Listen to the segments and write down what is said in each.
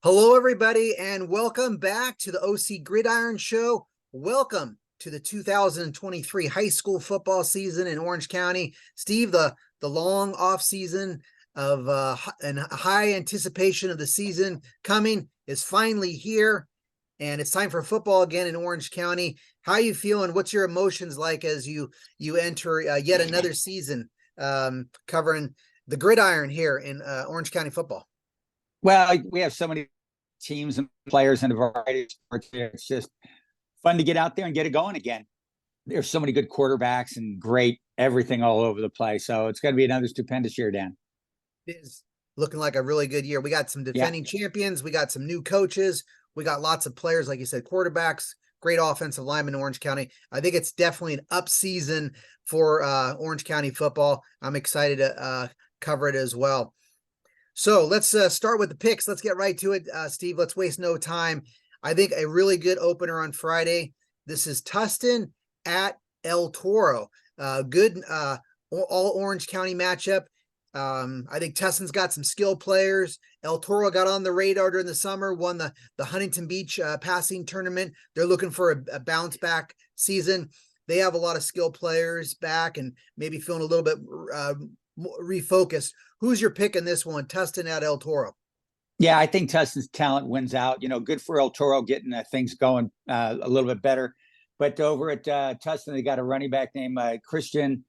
Hello, everybody, and welcome back to the OC Gridiron Show. Welcome to the 2023 high school football season in Orange County. Steve, the long off season of and high anticipation of the season coming is finally here, and it's time for football again in Orange County. How are you feeling? What's your emotions like as you enter yet another season covering the Gridiron here in Orange County football? Well, we have so many teams and players and a variety of sports here. It's just fun to get out there and get it going again. There's so many good quarterbacks and great everything all over the place. So it's going to be another stupendous year, Dan. It is looking like a really good year. We got some defending champions. We got some new coaches. We got lots of players, like you said, quarterbacks, great offensive linemen in Orange County. I think it's definitely an up season for Orange County football. I'm excited to cover it as well. So let's start with the picks. Let's get right to it, Steve. Let's waste no time. I think a really good opener on Friday. This is Tustin at El Toro. Good all Orange County matchup. I think Tustin's got some skilled players. El Toro got on the radar during the summer, won the Huntington Beach passing tournament. They're looking for a bounce back season. They have a lot of skilled players back and maybe feeling a little bit refocused. Who's your pick in this one? Tustin at El Toro. Yeah, I think Tustin's talent wins out. You know, good for El Toro getting things going a little bit better. But over at Tustin, they got a running back named Christian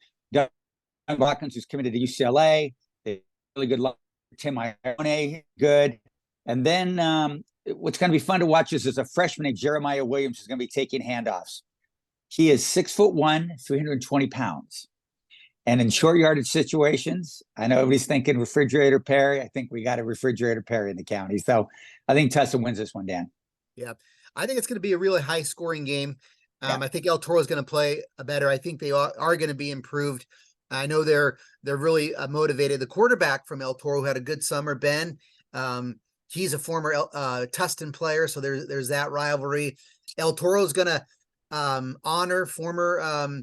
Watkins, who's committed to UCLA. They really good luck. Tim Ione, good. And then what's going to be fun to watch is a freshman named Jeremiah Williams who's going to be taking handoffs. He is 6'1", 320 pounds. And in short yardage situations, I know everybody's thinking refrigerator Perry. I think we got a refrigerator Perry in the county. So I think Tustin wins this one, Dan. Yeah, I think it's going to be a really high scoring game. I think El Toro is going to play better. I think they are going to be improved. I know they're really motivated. The quarterback from El Toro who had a good summer, Ben, he's a former Tustin player. So there's that rivalry. El Toro is going to honor former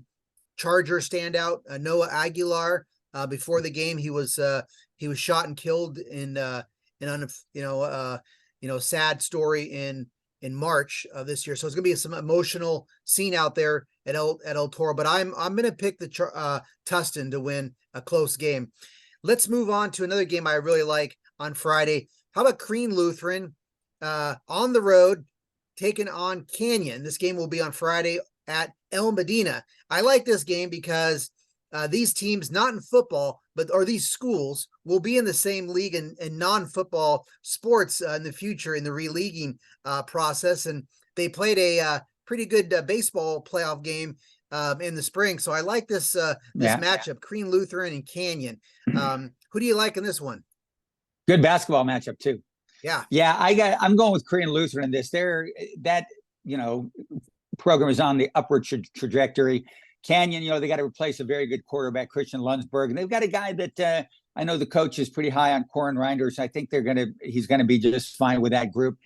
Charger standout Noah Aguilar. Before the game, he was shot and killed in sad story in March of this year. So it's gonna be some emotional scene out there at El Toro. But I'm gonna pick the Tustin to win a close game. Let's move on to another game I really like on Friday. How about Crean Lutheran on the road taking on Canyon? This game will be on Friday at El Medina. I like this game because these teams, not in football, or these schools, will be in the same league in non-football sports in the future in the releaguing process. And they played a pretty good baseball playoff game in the spring. So I like this matchup, Crean Lutheran and Canyon. Who do you like in this one? Good basketball matchup too. Yeah. I'm going with Crean Lutheran in this. Program is on the upward trajectory. Canyon, they got to replace a very good quarterback, Christian Lunsberg, and they've got a guy that I know the coach is pretty high on, Corin Reinders. I think he's going to be just fine with that group.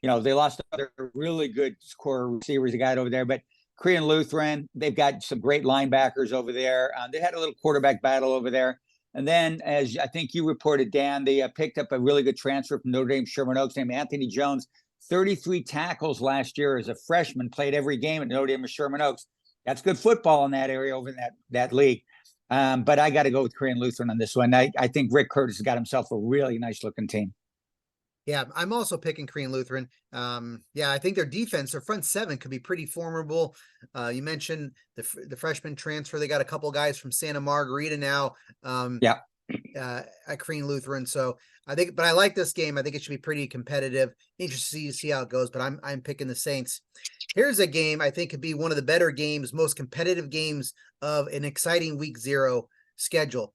They lost other really good scorer receivers they got over there, but Crean Lutheran, they've got some great linebackers over there. They had a little quarterback battle over there. And then, as I think you reported, Dan, they picked up a really good transfer from Notre Dame Sherman Oaks named Anthony Jones. 33 tackles last year as a freshman, played every game at Notre Dame and Sherman Oaks. That's good football in that area over in that league. But I got to go with Crean Lutheran on this one. I think Rick Curtis has got himself a really nice looking team. Yeah, I'm also picking Crean Lutheran. I think their defense, their front seven could be pretty formidable. You mentioned the freshman transfer. They got a couple guys from Santa Margarita now. At Crean Lutheran. So I like this game. I think it should be pretty competitive. Interesting to see how it goes, but I'm picking the Saints. Here's a game I think could be one of the better games, most competitive games of an exciting week 0 schedule.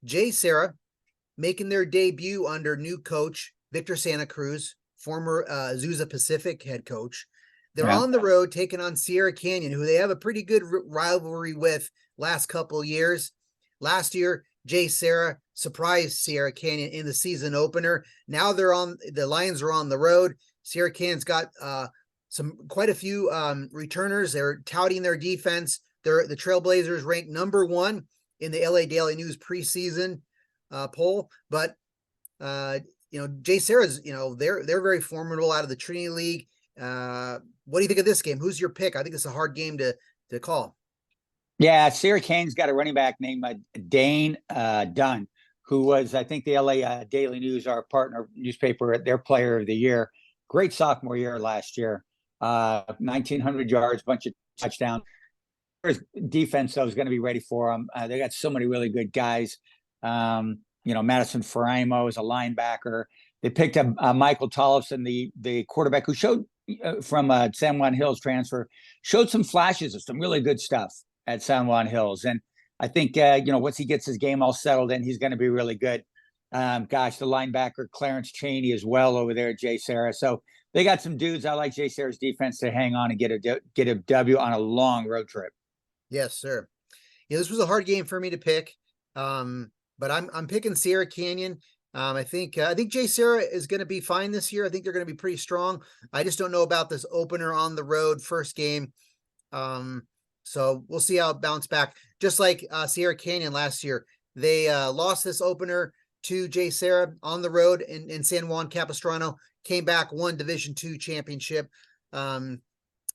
JSerra making their debut under new coach Victor Santa Cruz, former Azusa Pacific head coach. They're on the road taking on Sierra Canyon, who they have a pretty good rivalry with last couple of years. Last year, JSerra surprised Sierra Canyon in the season opener. Now the Lions are on the road. Sierra Canyon's got quite a few returners. They're touting their defense. The Trailblazers ranked number 1 in the LA Daily News preseason poll, but JSerra's, they're very formidable out of the Trinity League. What do you think of this game? Who's your pick? I think it's a hard game to call. Yeah, Serra Kane's got a running back named Dane Dunn, who was, I think, the LA Daily News, our partner newspaper, their player of the year. Great sophomore year last year. 1,900 yards, bunch of touchdowns. Defense, though, is going to be ready for them. They got so many really good guys. Madison Faraimo is a linebacker. They picked up Michael Tollefson, the quarterback who showed from San Juan Hills transfer, showed some flashes of some really good stuff at San Juan Hills. And I think, once he gets his game all settled in, he's going to be really good. The linebacker, Clarence Cheney, as well over there at JSerra. So they got some dudes. I like JSerra's defense to hang on and get a W on a long road trip. Yes, sir. Yeah, this was a hard game for me to pick. But I'm picking Sierra Canyon. I think JSerra is going to be fine this year. I think they're going to be pretty strong. I just don't know about this opener on the road first game. So we'll see how it bounce back. Just like Sierra Canyon last year, they lost this opener to JSerra on the road in San Juan Capistrano. Came back, won Division II championship. So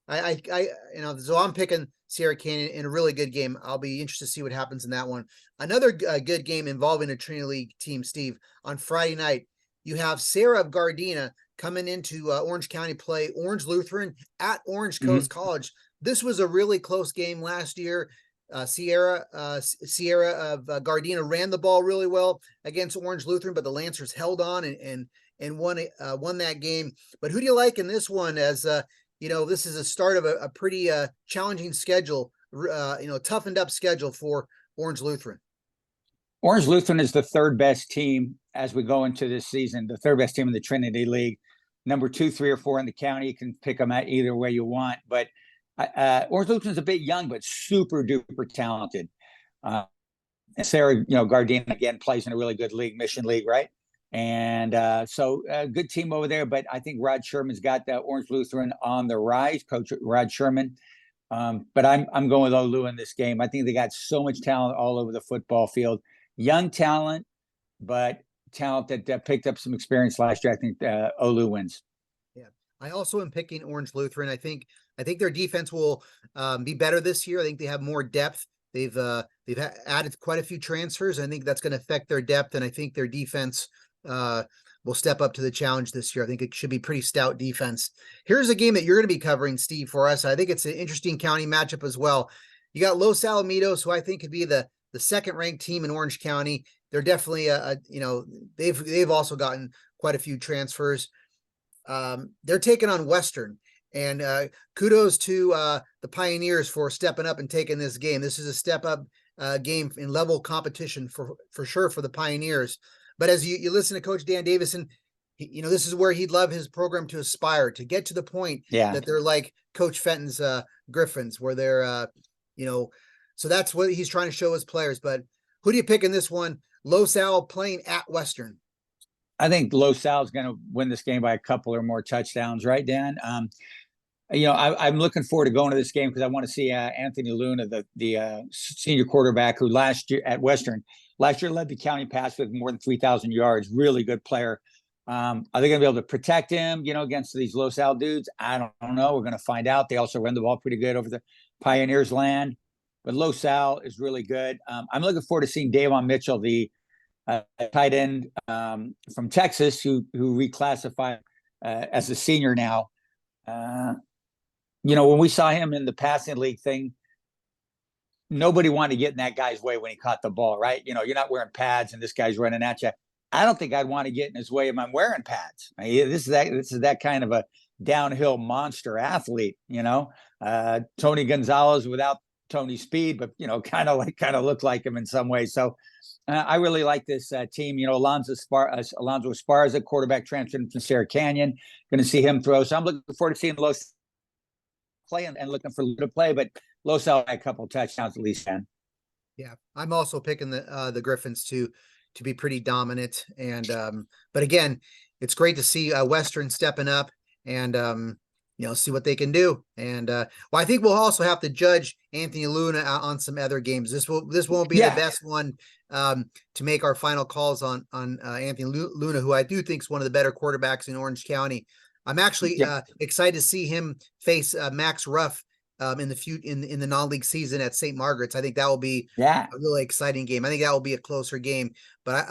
I'm picking Sierra Canyon in a really good game. I'll be interested to see what happens in that one. Another good game involving a Trinity League team, Steve. On Friday night, you have Serra of Gardena coming into Orange County play Orange Lutheran at Orange Coast College. This was a really close game last year. Sierra of Gardena ran the ball really well against Orange Lutheran, but the Lancers held on and won that game. But who do you like in this one? As this is a start of a pretty challenging schedule, toughened up schedule for Orange Lutheran. Orange Lutheran is the third best team as we go into this season, the third best team in the Trinity League. Number 2, 3, or 4 in the county. You can pick them out either way you want. But Orange Lutheran's a bit young, but super duper talented. Serra, Gardena again plays in a really good league, Mission League, right? And so a good team over there. But I think Rod Sherman's got the Orange Lutheran on the rise, Coach Rod Sherman. But I'm going with Olu in this game. I think they got so much talent all over the football field. Young talent, but talent that picked up some experience last year. I think Olu wins. Yeah, I also am picking Orange Lutheran. I think their defense will be better this year. I think they have more depth. They've added quite a few transfers. I think that's going to affect their depth, and I think their defense will step up to the challenge this year. I think it should be pretty stout defense. Here's a game that you're going to be covering, Steve, for us. I think it's an interesting county matchup as well. You got Los Alamitos, who I think could be the second ranked team in Orange County. They're definitely they've also gotten quite a few transfers. They're taking on Western, and kudos to the Pioneers for stepping up and taking this game. This is a step up game in level competition for sure for the Pioneers. But as you listen to Coach Dan Davison, this is where he'd love his program to aspire to get to the point that they're like Coach Fenton's Griffins, where they're so that's what he's trying to show his players. But who do you pick in this one? Los Al playing at Western. I think Los Al is going to win this game by a couple or more touchdowns, right, Dan? I'm looking forward to going to this game because I want to see Anthony Luna, the senior quarterback who last year at Western led the county pass with more than 3,000 yards. Really good player. Are they going to be able to protect him, against these Los Al dudes? I don't know. We're going to find out. They also run the ball pretty good over the Pioneers' land. But Los Al is really good. I'm looking forward to seeing Davon Mitchell, the tight end from Texas, who reclassified as a senior now. When we saw him in the passing league thing, nobody wanted to get in that guy's way when he caught the ball, right? You're not wearing pads and this guy's running at you. I don't think I'd want to get in his way if I'm wearing pads. This is that kind of a downhill monster athlete, Tony Gonzalez without Tony's speed, but kind of looked like him in some ways. So I really like this team. Alonzo Esparza, quarterback transferred from Serra Canyon. Going to see him throw. So I'm looking forward to seeing Los play and looking for to play. But Los Al had a couple of touchdowns at least. Dan. Yeah, I'm also picking the Griffins to be pretty dominant. And but again, it's great to see Western stepping up and see what they can do. And I think we'll also have to judge Anthony Luna on some other games. This won't be the best one to make our final calls on Anthony Luna, who I do think is one of the better quarterbacks in Orange County. I'm actually excited to see him face Max Ruff in the non-league season at St. Margaret's. I think that will be a really exciting game. I think that will be a closer game. But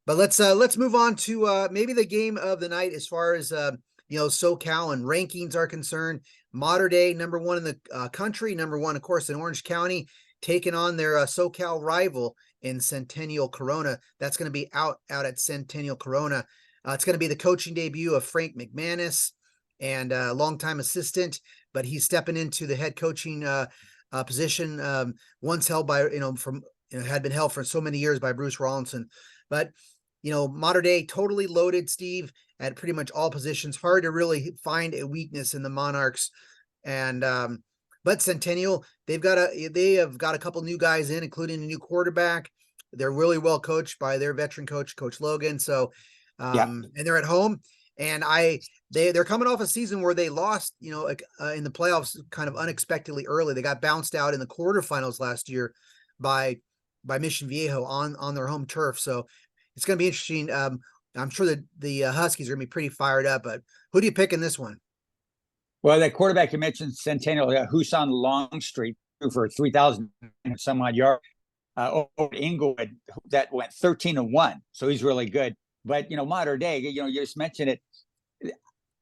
let's move on to maybe the game of the night as far as SoCal and rankings are concerned. Mater Dei, number one in the country, number one, of course, in Orange County, taking on their SoCal rival in Centennial Corona. That's going to be out at Centennial Corona. It's going to be the coaching debut of Frank McManus, and a longtime assistant, but he's stepping into the head coaching position once held by had been held for so many years by Bruce Rawlinson. But Mater Dei totally loaded, Steve, at pretty much all positions. Hard to really find a weakness in the Monarchs. And but Centennial, they have got a couple new guys in, including a new quarterback. They're really well coached by their veteran coach, Coach Logan. So and they're at home. And they're coming off a season where they lost, in the playoffs kind of unexpectedly early. They got bounced out in the quarterfinals last year by Mission Viejo on their home turf. So it's going to be interesting. I'm sure that the Huskies are going to be pretty fired up, but who do you pick in this one? Well, that quarterback you mentioned, Centennial, Husan Longstreet, for 3,000 some odd yards over Inglewood, that went 13-1. So he's really good. But, Mater Dei, you just mentioned it.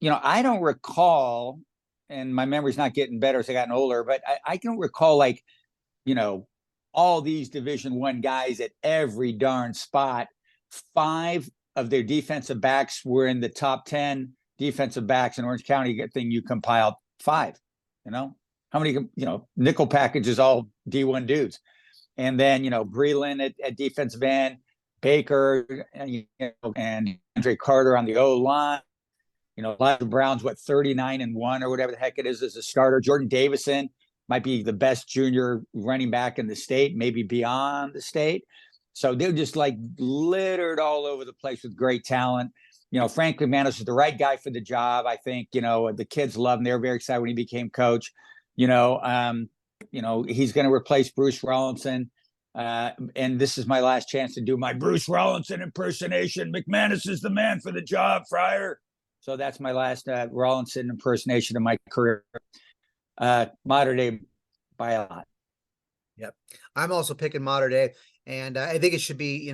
I don't recall, and my memory's not getting better as I gotten older, but I don't recall all these Division I guys at every darn spot. 5 of their defensive backs were in the top 10 defensive backs in Orange County. Good thing you compiled 5. How many, nickel packages, all D1 dudes. And then, Breland at defensive end, Baker, and Andre Carter on the O-line. Elijah Brown's 39-1 or whatever the heck it is as a starter. Jordan Davison might be the best junior running back in the state, maybe beyond the state. So they're just littered all over the place with great talent. Frank McManus is the right guy for the job. I think, the kids love him. They were very excited when he became coach. He's going to replace Bruce Rawlinson. And this is my last chance to do my Bruce Rawlinson impersonation. McManus is the man for the job, Fryer. So that's my last Rawlinson impersonation of my career. Mater Dei by a lot. Yep. I'm also picking Mater Dei, and I think it should be,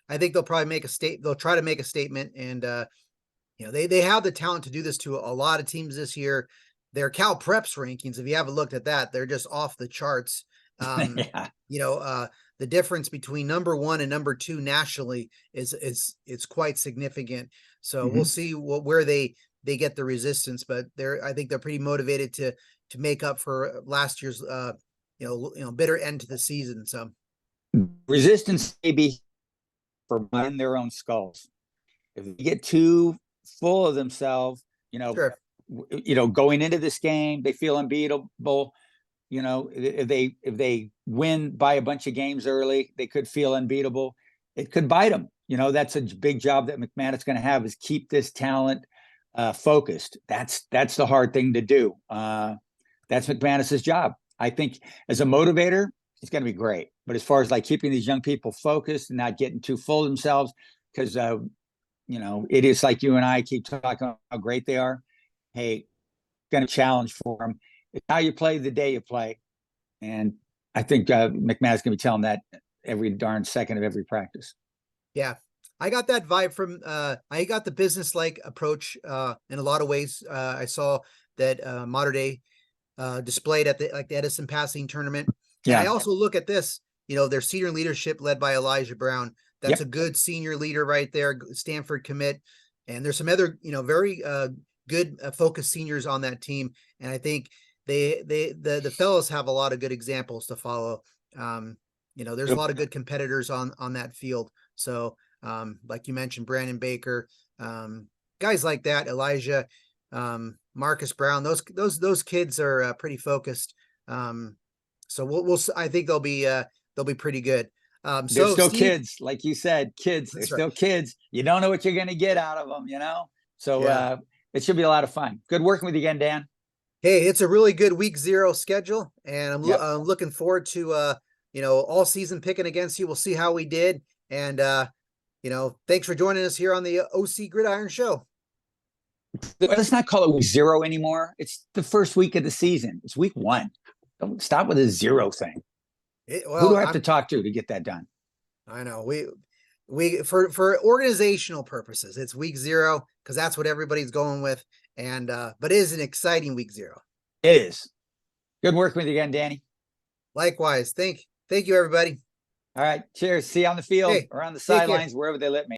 I think they'll probably make a they'll try to make a statement, and they have the talent to do this to a lot of teams this year. Their Cal Preps rankings, if you haven't looked at that, they're just off the charts. The difference between number 1 and number 2 nationally is quite significant. So we'll see where they get the resistance, but I think they're pretty motivated to make up for last year's bitter end to the season. So resistance may be for in their own skulls. If they get too full of themselves, sure. Going into this game, they feel unbeatable. If they win by a bunch of games early, they could feel unbeatable. It could bite them. That's a big job that McManus is going to have, is keep this talent focused. That's the hard thing to do. That's McManus's job. I think as a motivator, it's going to be great. But as far as keeping these young people focused and not getting too full of themselves, because it is like you and I keep talking about how great they are. Hey, going to challenge for them. It's how you play the day you play. And I think McManus is going to be telling that every darn second of every practice. Yeah. I got that vibe from I got the business-like approach in a lot of ways. I saw that Mater Dei displayed at the Edison passing tournament. Yeah. And I also look at this, their senior leadership led by Elijah Brown. That's a good senior leader right there, Stanford commit. And there's some other, very good focused seniors on that team. And I think the fellows have a lot of good examples to follow. There's a lot of good competitors on that field. So like you mentioned, Brandon Baker, guys like that, Elijah, Marcus Brown, those kids are pretty focused. So I think they'll be pretty good. They're still Steve, kids, like you said, kids. They're still kids. You don't know what you're going to get out of them, So it should be a lot of fun. Good working with you again, Dan. Hey, it's a really good week 0 schedule, and I'm looking forward to all season picking against you. We'll see how we did. And, thanks for joining us here on the OC Gridiron Show. Let's not call it week 0 anymore. It's the first week of the season. It's week 1. Don't stop with a 0 thing. Who do I have to talk to get that done? I know we for organizational purposes, it's week 0 because that's what everybody's going with. And but it is an exciting week 0. It is. Good working with you again, Danny. Likewise. Thank you, everybody. All right. Cheers. See you on the field or on the sidelines, wherever they let me.